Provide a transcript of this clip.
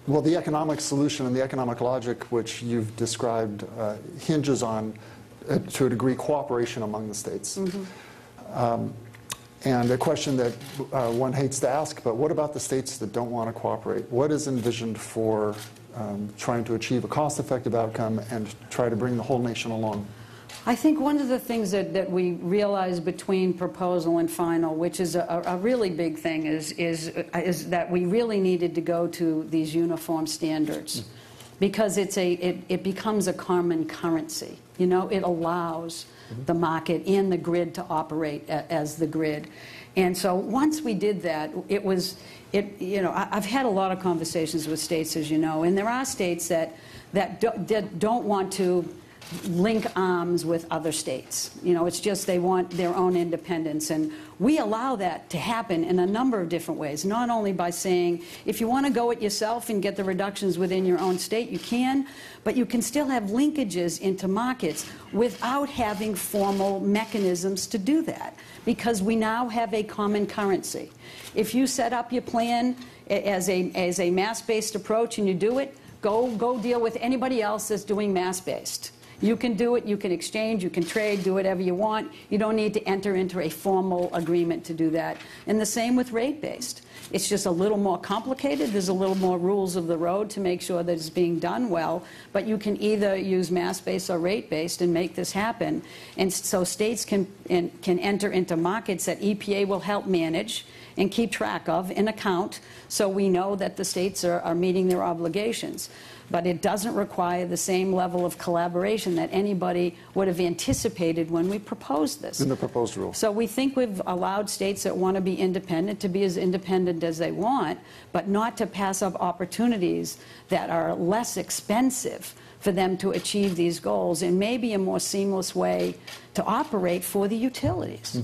Well, the economic solution and the economic logic which you've described hinges on, to a degree, cooperation among the states. And a question that one hates to ask, but what about the states that don't want to cooperate? What is envisioned for trying to achieve a cost-effective outcome and try to bring the whole nation along? I think one of the things that we realize between proposal and final, which is a really big thing, is that we really needed to go to these uniform standards, because it becomes a common currency. You know, it allows the market and the grid to operate as the grid. And so once we did that, you know, I've had a lot of conversations with states, as you know, and there are states that don't want to link arms with other states. You know, it's just they want their own independence, and we allow that to happen in a number of different ways, not only by saying if you want to go it yourself and get the reductions within your own state, you can, but you can still have linkages into markets without having formal mechanisms to do that, because we now have a common currency. If you set up your plan as a mass-based approach and you do it, go deal with anybody else that's doing mass-based. You can do it, you can exchange, you can trade, do whatever you want. You don't need to enter into a formal agreement to do that. And the same with rate-based. It's just a little more complicated. There's a little more rules of the road to make sure that it's being done well. But you can either use mass-based or rate-based and make this happen. And so states can enter into markets that EPA will help manage and keep track of and account, so we know that the states are meeting their obligations. But it doesn't require the same level of collaboration that anybody would have anticipated when we proposed this. In the proposed rule. So we think we've allowed states that want to be independent to be as independent as they want, but not to pass up opportunities that are less expensive for them to achieve these goals, and maybe a more seamless way to operate for the utilities.